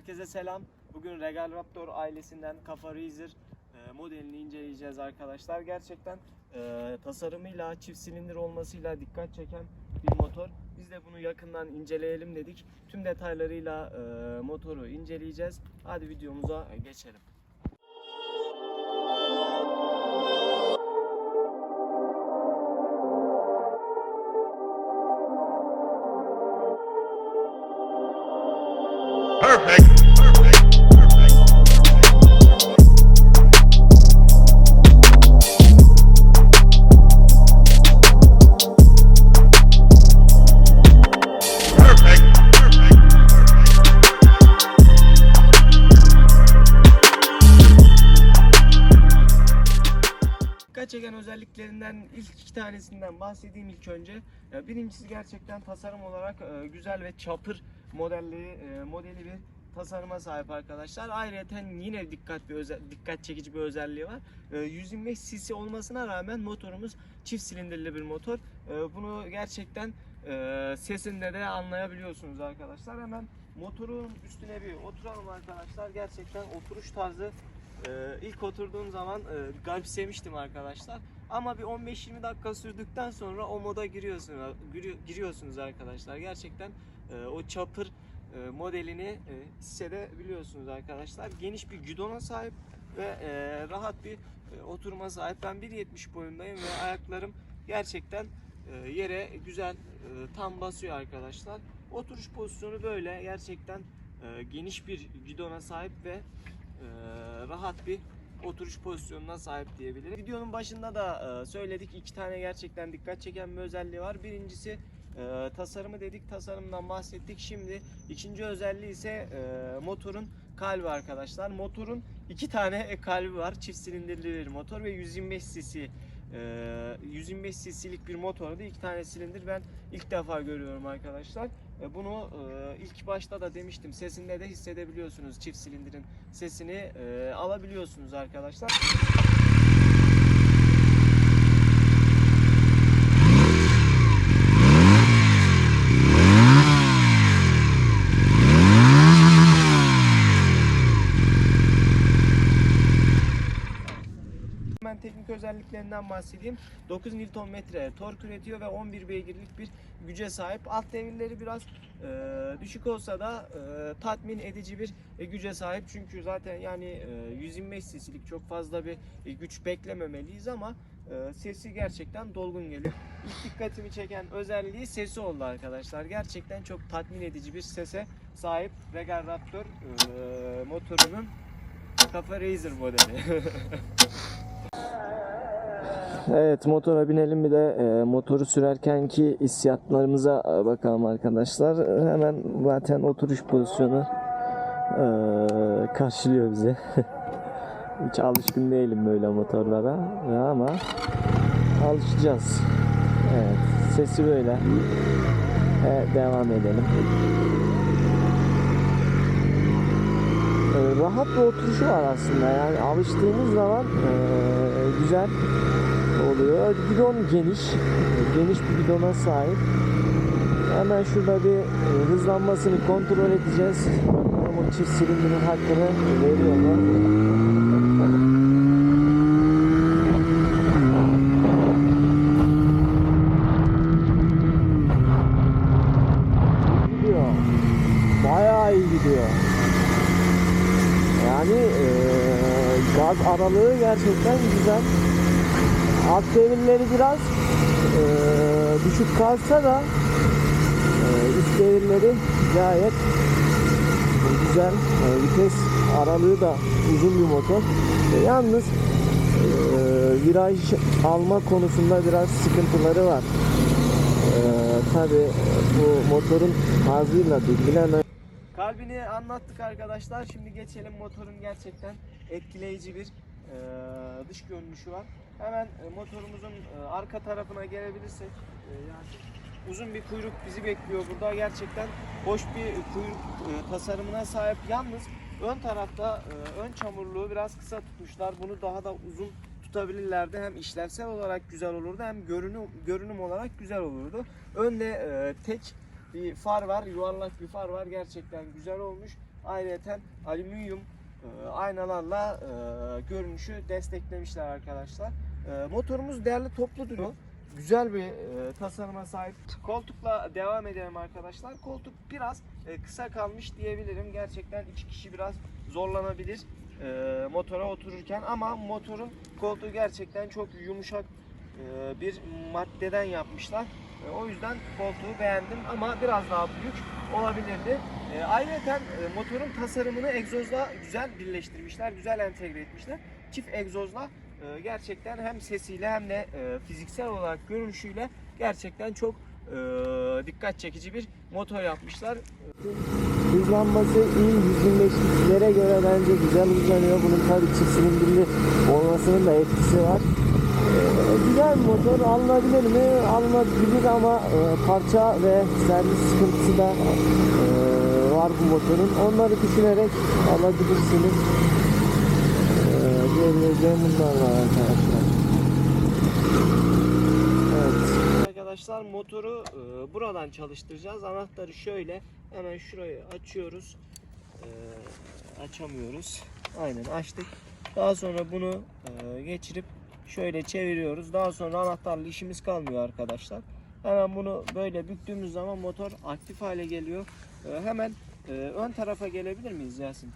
Herkese selam. Bugün Regal Raptor ailesinden Kafa Racer modelini inceleyeceğiz arkadaşlar. Gerçekten tasarımıyla, çift silindir olmasıyla dikkat çeken bir motor. Biz de bunu yakından inceleyelim dedik. Tüm detaylarıyla motoru inceleyeceğiz. Hadi videomuza geçelim. Perfect. Dikkat çeken özelliklerinden ilk iki tanesinden bahsedeyim ilk önce. Birincisi gerçekten tasarım olarak güzel ve çapır modeli bir tasarıma sahip arkadaşlar. Ayrıca yine dikkat çekici bir özelliği var. 125 cc olmasına rağmen motorumuz çift silindirli bir motor. Bunu gerçekten sesinde de anlayabiliyorsunuz arkadaşlar. Hemen motorun üstüne bir oturalım arkadaşlar. Gerçekten oturuş tarzı ilk oturduğum zaman garipsemiştim arkadaşlar. Ama bir 15-20 dakika sürdükten sonra o moda giriyorsunuz arkadaşlar. Gerçekten o çapır modelini hissedebiliyorsunuz arkadaşlar. Geniş bir gidona sahip ve rahat bir oturuma sahip. Ben 1.70 boyundayım ve ayaklarım gerçekten yere güzel tam basıyor arkadaşlar. Oturuş pozisyonu böyle gerçekten geniş bir gidona sahip ve rahat bir oturuş pozisyonuna sahip diyebilirim. Videonun başında da söyledik, iki tane gerçekten dikkat çeken bir özelliği var. Birincisi tasarımı dedik, tasarımdan bahsettik. Şimdi ikinci özelliği ise motorun kalbi arkadaşlar. Motorun iki tane kalbi var. Çift silindirli bir motor ve 125 cc 125 cc'lik bir motorda iki tane silindir ben ilk defa görüyorum arkadaşlar. Bunu ilk başta da demiştim, sesinde de hissedebiliyorsunuz, çift silindirin sesini alabiliyorsunuz arkadaşlar. Hemen teknik özelliklerinden bahsedeyim. 9 Nm tork üretiyor ve 11 beygirlik bir güce sahip. Alt devirleri biraz düşük olsa da tatmin edici bir güce sahip. Çünkü zaten yani 125 cc'lik çok fazla bir güç beklememeliyiz ama sesi gerçekten dolgun geliyor. İlk dikkatimi çeken özelliği sesi oldu arkadaşlar. Gerçekten çok tatmin edici bir sese sahip Regal Raptor motorunun Kafa Racer modeli. Evet, motora binelim, bir de motoru sürerkenki hissiyatlarımıza bakalım arkadaşlar. Hemen zaten oturuş pozisyonu karşılıyor bizi. Hiç alışkın değilim böyle motorlara ama alışacağız. Evet, sesi böyle. Devam edelim. Rahat bir oturuşu var aslında, yani alıştığımız zaman güzel oluyor. Gidon geniş bir gidona sahip. Hemen şurada bir hızlanmasını kontrol edeceğiz. Bakalım o çift silindirin hakkını veriyor mu? Gidiyor. Bayağı iyi gidiyor. Yani gaz aralığı gerçekten güzel. Alt devirleri biraz düşük kalsa da üst devirleri gayet güzel. Vites aralığı da uzun bir motor. Yalnız viraj alma konusunda biraz sıkıntıları var. Tabi bu motorun tarzıyla bilemem. Kalbini anlattık arkadaşlar. Şimdi geçelim, motorun gerçekten etkileyici bir dış görünüşü var. Hemen motorumuzun arka tarafına gelebilirsek, yani uzun bir kuyruk bizi bekliyor burada. Gerçekten hoş bir kuyruk tasarımına sahip. Yalnız ön tarafta ön çamurluğu biraz kısa tutmuşlar. Bunu daha da uzun tutabilirlerdi. Hem işlevsel olarak güzel olurdu, hem görünüm olarak güzel olurdu. Önde tek bir far var, yuvarlak bir far var. Gerçekten güzel olmuş. Ayrıca alüminyum aynalarla görünüşü desteklemişler arkadaşlar. Motorumuz değerli toplu duruyor. Güzel bir tasarıma sahip. Koltukla devam edelim arkadaşlar. Koltuk biraz kısa kalmış diyebilirim. Gerçekten iki kişi biraz zorlanabilir motora otururken, ama motorun koltuğu gerçekten çok yumuşak bir maddeden yapmışlar. O yüzden koltuğu beğendim, ama biraz daha büyük olabilirdi. Ayrıca motorun tasarımını egzozla güzel birleştirmişler, güzel entegre etmişler. Çift egzozla gerçekten hem sesiyle hem de fiziksel olarak görünüşüyle gerçekten çok dikkat çekici bir motor yapmışlar. Hızlanması iyi, 125'liklere göre bence güzel hızlanıyor. Bunun tabii çift silindirli olmasının da etkisi var. Güzel bir motor, alınabilir mi? Alınabilir, ama parça ve servis sıkıntısı da var bu motorun. Onları düşünerek alabilirsiniz. Diyebileceğim bunlar var arkadaşlar. Evet. Arkadaşlar motoru buradan çalıştıracağız. Anahtarı şöyle hemen şurayı açıyoruz. Açamıyoruz. Aynen açtık. Daha sonra bunu geçirip şöyle çeviriyoruz. Daha sonra anahtarla işimiz kalmıyor arkadaşlar. Hemen bunu böyle büktüğümüz zaman motor aktif hale geliyor. Hemen ön tarafa gelebilir miyiz Yasin?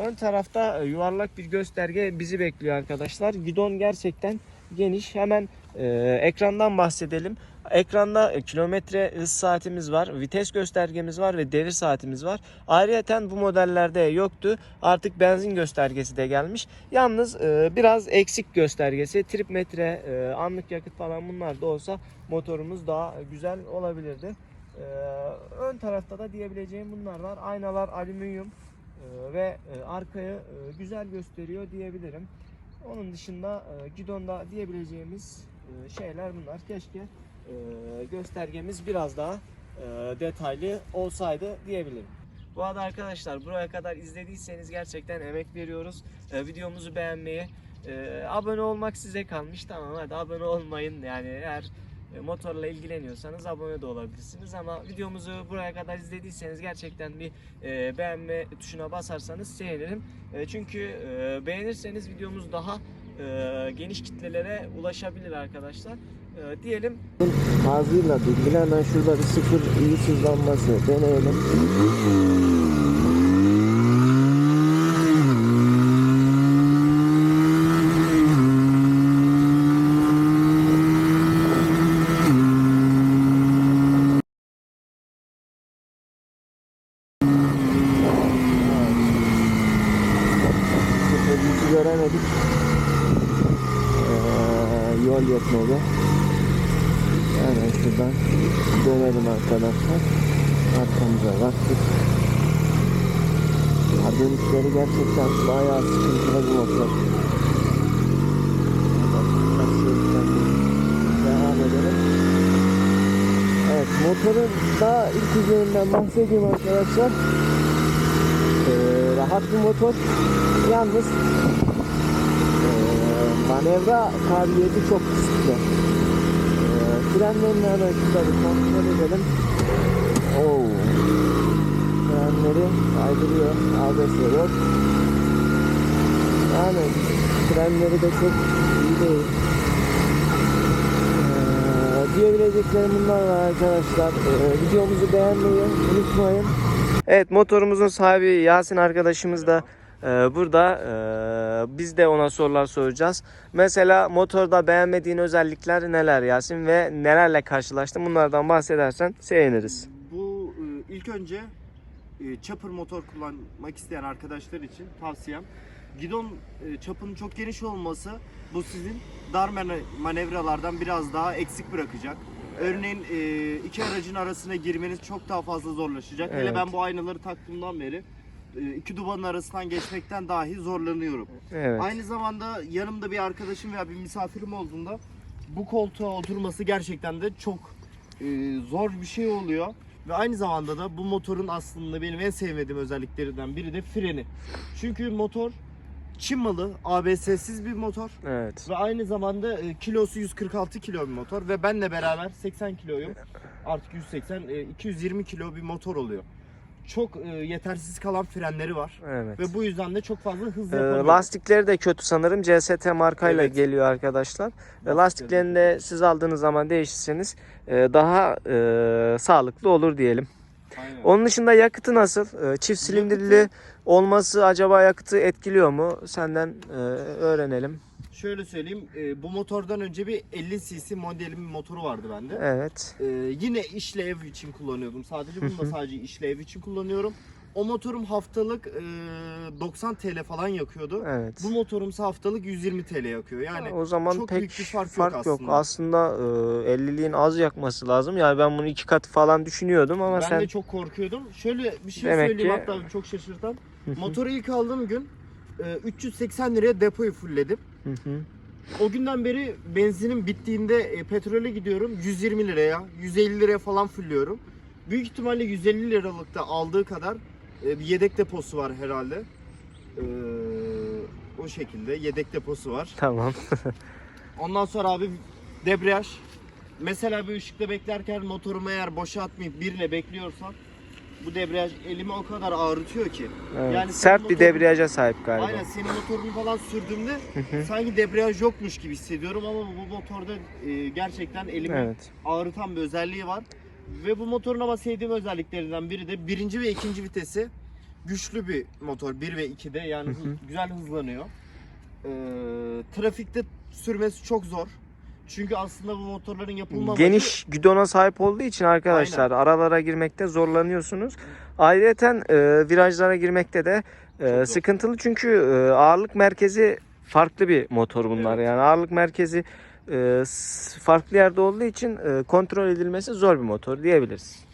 Ön tarafta yuvarlak bir gösterge bizi bekliyor arkadaşlar. Gidon gerçekten geniş. Hemen ekrandan bahsedelim. Ekranda kilometre hız saatimiz var, vites göstergemiz var ve devir saatimiz var. Ayrıca bu modellerde yoktu. Artık benzin göstergesi de gelmiş. Yalnız biraz eksik göstergesi. Trip metre, anlık yakıt falan bunlar da olsa motorumuz daha güzel olabilirdi. Ön tarafta da diyebileceğim bunlar var. Aynalar alüminyum ve arkayı güzel gösteriyor diyebilirim. Onun dışında gidonda diyebileceğimiz şeyler bunlar. Keşke göstergemiz biraz daha detaylı olsaydı diyebilirim. Bu arada arkadaşlar, buraya kadar izlediyseniz gerçekten emek veriyoruz. Videomuzu beğenmeyi, abone olmak size kalmış. Tamam, hadi abone olmayın. Yani eğer motorla ilgileniyorsanız abone de olabilirsiniz, ama videomuzu buraya kadar izlediyseniz gerçekten bir beğenme tuşuna basarsanız sevinirim. Çünkü beğenirseniz videomuz daha geniş kitlelere ulaşabilir arkadaşlar. Diyelim. Ağzıyla bilgili, hemen şurada bir sıfır iyi hızlanması deneyelim. Sıfır göremedik. Yol yetmedi. Hemen şuradan dönelim arkadaşlar. Arkamıza baktık. Dönüşleri gerçekten bayağı sıkıntılı bir motor. Devam edelim. Evet, motorun da ilk üzerinden bahsedeyim arkadaşlar. Rahat bir motor. Yalnız manevra kabiliyeti çok kısıtlı. Frenlerini hemen şurada bir kontrol edelim. Frenleri kaydırıyor. ABS yok. Yani frenleri de çok iyi değil. Diyebileceklerim bunlar var arkadaşlar. Videomuzu beğenmeyi unutmayın. Evet, motorumuzun sahibi Yasin arkadaşımız da burada. Biz de ona sorular soracağız. Mesela motorda beğenmediğin özellikler neler Yasin ve nelerle karşılaştın? Bunlardan bahsedersen seviniriz. Bu ilk önce chopper motor kullanmak isteyen arkadaşlar için tavsiyem. Gidon çapının çok geniş olması bu sizin dar manevralardan biraz daha eksik bırakacak. Örneğin iki aracın arasına girmeniz çok daha fazla zorlaşacak. Evet. Hele ben bu aynaları taktığımdan beri iki dubanın arasından geçmekten dahi zorlanıyorum. Evet. Aynı zamanda yanımda bir arkadaşım veya bir misafirim olduğunda bu koltuğa oturması gerçekten de çok zor bir şey oluyor. Ve aynı zamanda da bu motorun aslında benim en sevmediğim özelliklerinden biri de freni. Çünkü motor Çin malı, ABS'siz bir motor. Evet. Ve aynı zamanda kilosu 146 kilo bir motor ve benle beraber 80 kiloyum. Artık 180, 220 kilo bir motor oluyor. çok yetersiz kalan frenleri var. Evet. Ve bu yüzden de çok fazla hız yapamıyor. Lastikleri de kötü sanırım. CST markayla Evet. geliyor arkadaşlar. Lastiklerini de siz aldığınız zaman değiştirseniz daha sağlıklı olur diyelim. Aynen. Onun dışında yakıtı nasıl? Çift silindirli olması acaba yakıtı etkiliyor mu? Senden öğrenelim. Şöyle söyleyeyim, bu motordan önce bir 50 cc modeli bir motoru vardı bende. Evet. Yine işlev için kullanıyordum. Sadece bunu da sadece işlev için kullanıyorum. O motorum haftalık 90 TL falan yakıyordu. Evet. Bu motorumsa haftalık 120 TL yakıyor. Yani O zaman çok pek büyük bir fark fark yok yok. aslında. Aslında 50'liğin az yakması lazım. Yani ben bunu 2 katı falan düşünüyordum ama Ben sen de çok korkuyordum. Şöyle bir şey Demek söyleyeyim, ki- hatta çok şaşırtan. Motoru ilk aldığım gün 380 liraya depoyu fullledim. Hı hı. O günden beri benzinim bittiğinde petrole gidiyorum 120 liraya, 150 liraya falan fulluyorum. Büyük ihtimalle 150 liralıkta aldığı kadar bir yedek deposu var herhalde. O şekilde yedek deposu var. Tamam. Ondan sonra abi debriyaj. Mesela bir ışıkta beklerken motorumu eğer boşa atmayıp birine bekliyorsam bu debriyaj elimi o kadar ağrıtıyor ki. Evet. Yani Sert senin bir motorun- debriyaja sahip galiba. Aynen, senin motorunu falan sürdüğümde sanki debriyaj yokmuş gibi hissediyorum ama bu motorda gerçekten elimi Evet. ağrıtan bir özelliği var. Ve bu motorun ama sevdiğim özelliklerinden biri de birinci ve ikinci vitesi güçlü bir motor, 1 ve 2'de yani güzel hızlanıyor. Trafikte sürmesi çok zor. Çünkü aslında bu motorların yapılma amacı- Geniş gidona sahip olduğu için arkadaşlar aralara girmekte zorlanıyorsunuz. Ayrıca virajlara girmekte de zor. sıkıntılı çünkü ağırlık merkezi farklı bir motor bunlar. Evet. Yani ağırlık merkezi farklı yerde olduğu için kontrol edilmesi zor bir motor diyebiliriz.